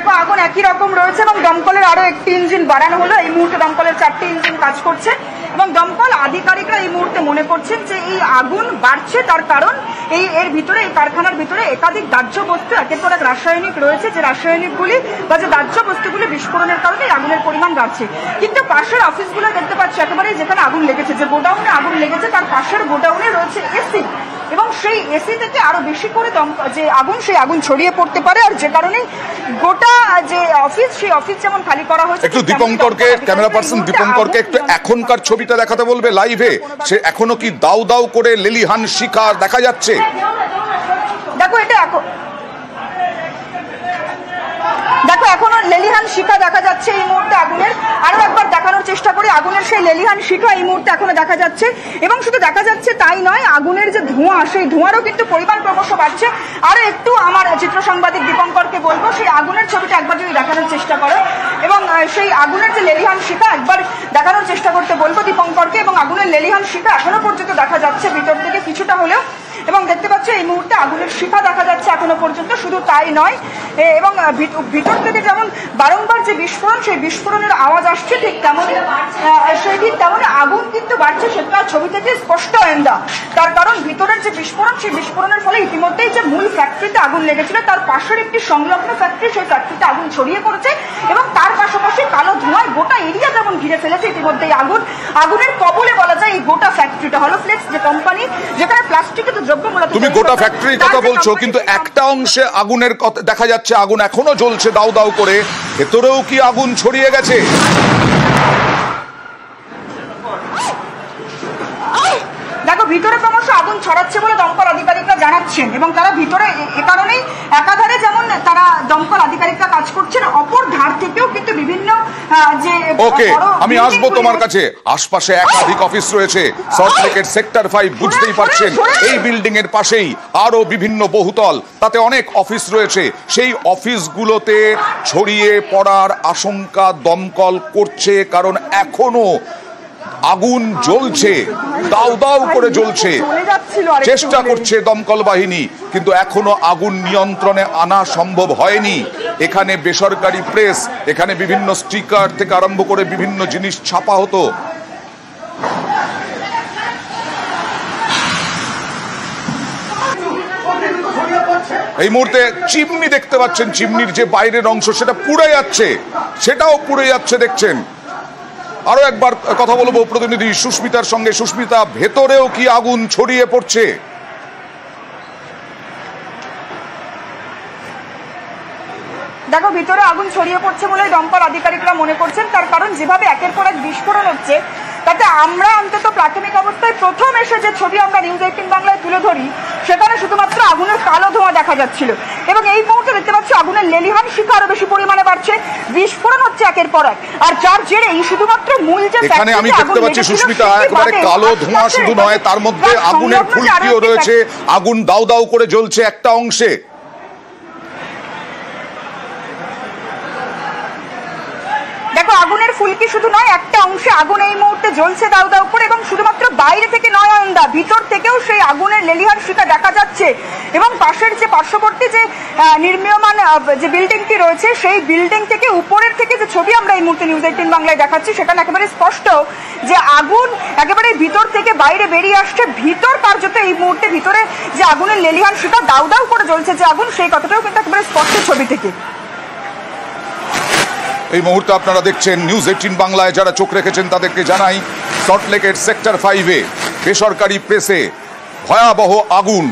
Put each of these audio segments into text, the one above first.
দেখো আগুন একই রকম রয়েছে এবং দমকলের আরো একটি ইঞ্জিন বাড়ানো হলো। এই মুহূর্তে দমকলের 4টি ইঞ্জিন কাজ করছে এবং দমকল আধিকারিকরা এই মুহূর্তে মনে করছেন যে এই আগুন বাড়ছে তার কারণ এর ভিতরে, এই কারখানার ভিতরে একাধিক দাহ্য বস্তু, একের পর এক রাসায়নিক রয়েছে, যে রাসায়নিকগুলি বা যে দাহ্য বস্তুগুলি বিস্ফোরণের কারণে আগুনের পরিমাণ বাড়ছে। কিন্তু পাশের অফিসগুলো দেখতে পাচ্ছি একেবারে যেখানে আগুন লেগেছে, যে গোডাউনে আগুন লেগেছে তার পাশের গোডাউনে রয়েছে এসি এবং সেই এসি থেকে আরো বেশি করে যে আগুন, সেই আগুন ছড়িয়ে পড়তে পারে, আর যে কারণে গোটা যে অফিস, সেই অফিস যেমন খালি করা হয়েছে। একটু দীপঙ্করকে, ক্যামেরা পার্সন দীপঙ্করকে একটু এখনকার ছবিটা দেখাতে বলবে লাইভে। সে এখনো কি দাউ দাউ করে লেলিহান শিখা দেখা যাচ্ছে? দেখো এখনো লেলিহান শিখা দেখা যাচ্ছে এই মুহূর্তে আগুনের। আরো একবার দেখানোর চেষ্টা করি, আগুনের সেই লেলিহান শিখা এই মুহূর্তে এখনো দেখা যাচ্ছে এবং শুধু দেখা যাচ্ছে তাই নয়, আগুনের যে ধোঁয়া, সেই ধোঁয়ারও কিন্তু পরিমাণ ক্রমশ বাড়ছে। আরো একটু আমার চিত্র সাংবাদিক দীপঙ্করকে বলবো সেই আগুনের ছবিটা একবার যদি দেখানোর চেষ্টা করো এবং সেই আগুনের যে লেলিহান শিখা একবার দেখানোর চেষ্টা করতে বলবো দীপঙ্করকে। এবং আগুনের লেলিহান শিখা এখনো পর্যন্ত দেখা যাচ্ছে ভিতর থেকে কিছুটা হলেও, এবং দেখতে পাচ্ছ এই মুহূর্তে আগুনের শিখা দেখা যাচ্ছে এখনো পর্যন্ত। শুধু তাই নয়, এবং ভিতর থেকে যেমন বারংবার যে বিস্ফোরণ, সেই বিস্ফোরণের আওয়াজ আসছে, ঠিক তেমনই আগুন কিন্তু বাড়ছে, সেটা ছবি থেকে স্পষ্ট আইন্দা। তার কারণ ভিতরের যে বিস্ফোরণ, সেই বিস্ফোরণের ফলে ইতিমধ্যেই যে মূল ফ্যাক্টরিতে আগুন লেগেছিল তার পাশের একটি সংলগ্ন ফ্যাক্টরি, সেই ফ্যাক্টরিতে আগুন ছড়িয়ে পড়েছে এবং তার পাশাপাশি কালো ধোঁয়ায় গোটা এরিয়া যেমন ঘিরে ফেলেছে ইতিমধ্যেই আগুনের কবলে বলা যায় এই গোটা ফ্যাক্টরিটা। হলোফ্লেক্স যে কোম্পানি, যেখানে প্লাস্টিকের দ্রব্য মূলত, তুমি গোটা ফ্যাক্টরির কথা বলছো, কিন্তু একটা অংশে আগুনের দেখা যাচ্ছে আগুন এখনো জ্বলছে দাউ দাউ করে, ভেতরেও কি আগুন ছড়িয়ে গেছে? দেখো ভিতরে ক্রমশ আগুন ছড়াচ্ছে বলে দমকল আধিকারিকরা জানাচ্ছেন এবং তারা ভিতরে এ কারণেই একাধারে যেমন তারা দমকল আধিকারিকরা কাজ করছেন, অপর ধার থেকেও কিন্তু বিভিন্ন যে আমি আসবো তোমার কাছে। আশপাশে একাধিক অফিস রয়েছে, সল্টলেকের সেক্টর 5, বুঝতেই পারছেন এই বিল্ডিং এর পাশেই আরো বিভিন্ন বহুতল, তাতে অনেক অফিস রয়েছে। সেই অফিসগুলোতে ছড়িয়ে পড়ার আশঙ্কা দমকল করছে, কারণ এখনো আগুন জ্বলছে, দাউ দাউ করে জ্বলছে। চেষ্টা করছে দমকল বাহিনী, কিন্তু এখনো আগুন নিয়ন্ত্রণে আনা সম্ভব হয়নি। এখানে বেসরকারি প্রেস, এখানে বিভিন্ন স্টিকার থেকে আরম্ভ করে বিভিন্ন জিনিস ছাপা হতো। এই মুহূর্তে চিমনি দেখতে পাচ্ছেন, চিমনির যে বাইরের অংশ সেটা পুড়ে যাচ্ছে, সেটাও পুড়ে যাচ্ছে দেখছেন। আরো একবার কথা বলবো প্রতিনিধি সুস্মিতার সঙ্গে। সুস্মিতা, ভেতরেও কি আগুন ছড়িয়ে পড়ছে? দেখো ভিতরে আগুন ছড়িয়ে পড়ছে বলে দমকল আধিকারিকরা মনে করছেন, তার কারণ যেভাবে একের পর এক বিস্ফোরণ হচ্ছে তাতে আমরা অন্তত প্রাথমিক অবস্থায় প্রথম এসে যে ছবি আমরা নিউজ 18 বাংলায় তুলে ধরি সেখানে শুধুমাত্র আগুনের কালো ধোঁয়া দেখা যাচ্ছিল এবং এই মুহূর্তে দেখতে পাচ্ছি আগুনের লেলিহান শিখা আরো বেশি পরিমাণে বাড়ছে, বিস্ফোরণ হচ্ছে একের পর এক। আর যার জেরে এই শুধুমাত্র মূল যে এখানে আমি দেখতে পাচ্ছি সুস্মিতা, একেবারে কালো ধোঁয়া শুধু নয়, তার মধ্যে আগুনের ফুলকিও রয়েছে, আগুন দাউ দাউ করে জ্বলছে একটা অংশে। দেখো আগুনের ফুলকি শুধু নয়, একটা অংশে আগুন এই মুহূর্তে জ্বলছে দাউ দাউ করে এবং শুধুমাত্র বাইরে থেকে নয় আন্দা, ভিতর থেকেও সেই আগুনের লেলিহান শিখা দেখা যাচ্ছে এবং পাশের যে পার্শ্ববর্তী যে নির্মীয়মান যে বিল্ডিংটি রয়েছে সেই বিল্ডিং থেকে উপরের থেকে যে ছবি আমরা এই মুহূর্তে নিউজ 18 বাংলায় দেখাচ্ছি সেখানে একেবারে স্পষ্ট যে আগুন একেবারে ভিতর থেকে বাইরে বেরিয়ে আসছে। ভিতর কার্যত এই মুহূর্তে ভিতরে যে আগুনের লেলিহান শিখা দাউ দাউ করে জ্বলছে যে আগুন, সেই কথাটাও কিন্তু একেবারে স্পষ্ট ছবি থেকে। এই মুহূর্তে আপনারা দেখছেন নিউজ 18 বাংলায়। যারা চোখ রেখেছেন তাদেরকে জানাই, সল্টলেকের সেক্টর 5-এ বেসরকারি প্রেসে ভয়াবহ আগুন,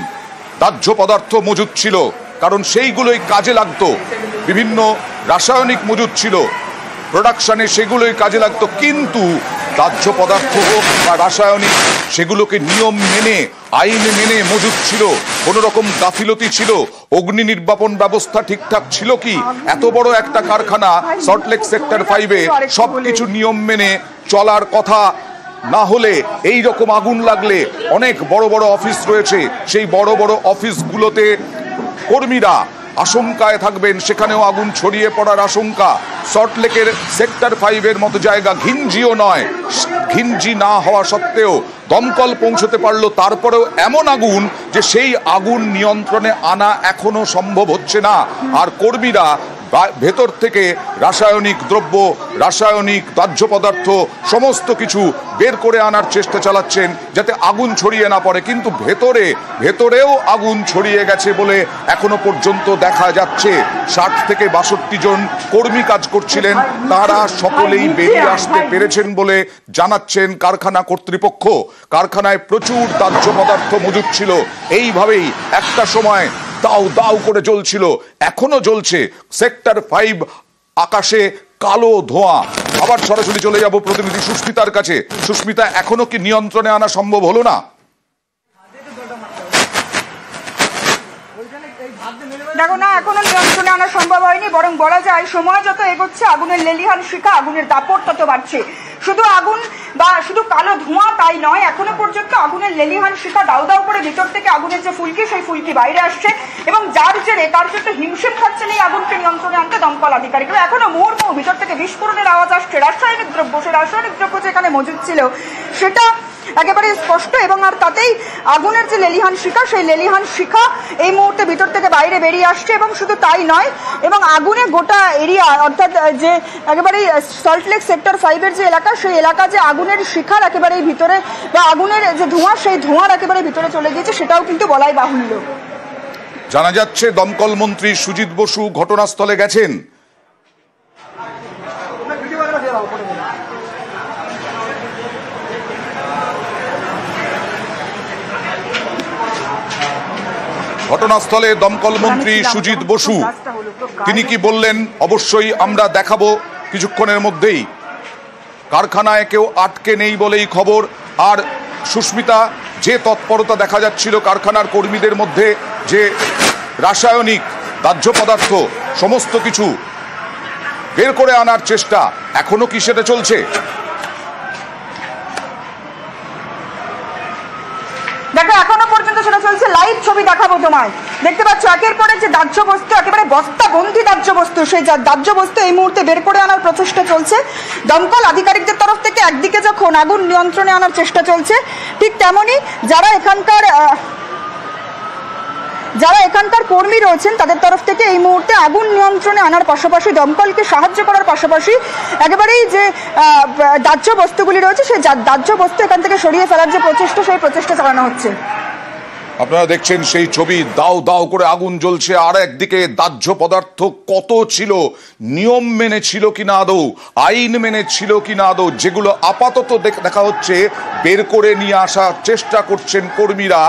দাহ্য পদার্থ মজুদ ছিল, কারণ সেইগুলোই কাজে লাগতো। বিভিন্ন রাসায়নিক মজুদ ছিল প্রোডাকশনে, সেগুলোই কাজে লাগতো। কিন্তু দাহ্য পদার্থ হোক বা রাসায়নিক, সেগুলোকে নিয়ম মেনে, আইন মেনে মজুদ ছিল। কোন রকম গাফিলতি ছিল? অগ্নি নির্বাপন ব্যবস্থা ঠিকঠাক ছিল কি? এত বড় একটা কারখানা সল্টলেক সেক্টর 5-এ সবকিছু নিয়ম মেনে চলার কথা না হলে এই রকম আগুন লাগলে, অনেক বড় বড় অফিস রয়েছে, সেই বড় বড় অফিসগুলোতে কর্মীরা আশঙ্কায় থাকবেন, সেখানেও আগুন ছড়িয়ে পড়ার আশঙ্কা। সল্টলেকের সেক্টর 5-এর মতো জায়গা ঘিঞ্জিও নয়, ঘিঞ্জি না হওয়া সত্ত্বেও দমকল পৌঁছতে পারলো, তারপরেও এমন আগুন যে সেই আগুন নিয়ন্ত্রণে আনা এখনো সম্ভব হচ্ছে না। আর কর্মীরা ভেতর থেকে রাসায়নিক দ্রব্য, রাসায়নিক দাহ্য পদার্থ সমস্ত কিছু বের করে আনার চেষ্টা চালাচ্ছেন যাতে আগুন ছড়িয়ে না পড়ে, কিন্তু ভেতরেও আগুন ছড়িয়ে গেছে বলে এখনো পর্যন্ত দেখা যাচ্ছে। 60 থেকে 62 জন কর্মী কাজ করছিলেন, তারা সকলেই বেরিয়ে আসতে পেরেছেন বলে জানাচ্ছেন কারখানা কর্তৃপক্ষ। কারখানায় প্রচুর দাহ্য পদার্থ মজুদ ছিল, এইভাবেই একটা সময় দাউ দাউ করে জ্বলছিল, এখনো জ্বলছে। সেক্টর 5 আকাশে কালো ধোঁয়া। আবার সরাসরি চলে যাব প্রতিনিধি সুস্মিতার কাছে। সুস্মিতা, এখনো কি নিয়ন্ত্রণে আনা সম্ভব হলো না? দেখো না, এখনো নিয়ন্ত্রণে আনা সম্ভব হয়নি, বরং বলা যায় সময় যত এগোচ্ছে আগুনের লেলিহান শিখা, আগুনের দাপট তত বাড়ছে। শুধু আগুন বা শুধু কালো ধোঁয়া তাই নয়, এখনো পর্যন্ত আগুনের লেলিহান শিখা দাউ দাউ করে ভিতর থেকে আগুনের যে ফুলকি, সেই ফুলকি বাইরে আসছে এবং যার জেরে কার্যত হিমশিম খাচ্ছেন এই আগুনকে নিয়ন্ত্রণে আনতে দমকল আধিকারিকরা। এখনো মুহুর্মুহু ভিতর থেকে বিস্ফোরণের আওয়াজ আসছে। রাসায়নিক দ্রব্য, সেই রাসায়নিক দ্রব্য যেখানে মজুদ ছিল সেটা একেবারে স্পষ্ট, এবং আর তাতেই আগুনের যে লেলিহান শিখা, সেই লেলিহান শিখা এই মুহূর্তে ভিতর থেকে বাইরে বেরিয়ে আসছে। এবং শুধু তাই নয়, এবং আগুনে গোটা এরিয়া, অর্থাৎ যে একেবারে সল্টলেক সেক্টর 5-এর যে এলাকা, সেই এলাকা যে আগুনের শিখার একেবারে ভিতরে বা আগুনের যে ধোঁয়া, সেই ধোঁয়ার একেবারে ভিতরে চলে গিয়েছে, সেটাও কিন্তু বলাই বাহুল্য। জানা যাচ্ছে দমকল মন্ত্রী সুজিত বসু ঘটনাস্থলে গেছেন। ঘটনাস্থলে দমকল মন্ত্রী সুজিত বসু, তিনি কি বললেন অবশ্যই আমরা দেখাবো কিছুক্ষণের মধ্যেই। কারখানায় কেউ আটকে নেই বলেই খবর। আর সুস্মিতা, যে তৎপরতা দেখা যাচ্ছিল কারখানার কর্মীদের মধ্যে, যে রাসায়নিক দাহ্য পদার্থ সমস্ত কিছু বের করে আনার চেষ্টা, এখনো কি সেটা চলছে? দেখো, এখনো পর্যন্ত সেটা চলছে। লাইভ ছবি দেখাবো তোমায়। দেখতে পাচ্ছ একের পরে যে দাহ্য বস্তু, একেবারে বস্তা বন্দি দাহ্য বস্তু, সেই দাহ্য বস্তু এই মুহূর্তে বের করে আনার প্রচেষ্টা চলছে দমকল আধিকারিকদের তরফ থেকে। একদিকে যখন আগুন নিয়ন্ত্রণে আনার চেষ্টা চলছে, ঠিক তেমনি যারা এখানকার কর্মী রয়েছেন তাদের তরফ থেকে এই মুহূর্তে আগুন নিয়ন্ত্রণে আনার পাশাপাশি, দমকলকে সাহায্য করার পাশাপাশি একেবারেই যে দাহ্য বস্তুগুলি রয়েছে, সেই দাহ্য বস্তু এখান থেকে সরিয়ে ফেলার যে প্রচেষ্টা, সেই প্রচেষ্টা চালানো হচ্ছে। আপনারা দেখছেন সেই ছবি, দাও দাও করে আগুন জ্বলছে। আর একদিকে দাহ্য পদার্থ কত ছিল, নিয়ম মেনে ছিল কিনা আদৌ, আইন মেনে ছিল কিনা আদৌ, যেগুলো আপাতত দেখা হচ্ছে বের করে নিয়ে আসার চেষ্টা করছেন কর্মীরা,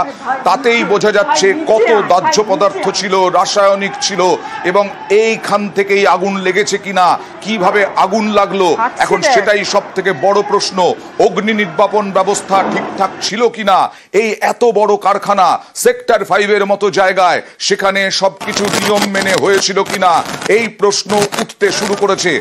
তাতেই বোঝা যাচ্ছে কত দাহ্য পদার্থ ছিল, রাসায়নিক ছিল, এবং এইখান থেকেই আগুন লেগেছে কিনা, কিভাবে আগুন লাগলো, এখন সেটাই সব থেকে বড় প্রশ্ন। অগ্নি নির্বাপন ব্যবস্থা ঠিকঠাক ছিল কিনা, এই এত বড় কারখানা সেক্টর 5-এর মতো জায়গায়, সেখানে সবকিছু নিয়ম মেনে হয়েছিল কিনা, এই প্রশ্ন উঠতে শুরু করেছে।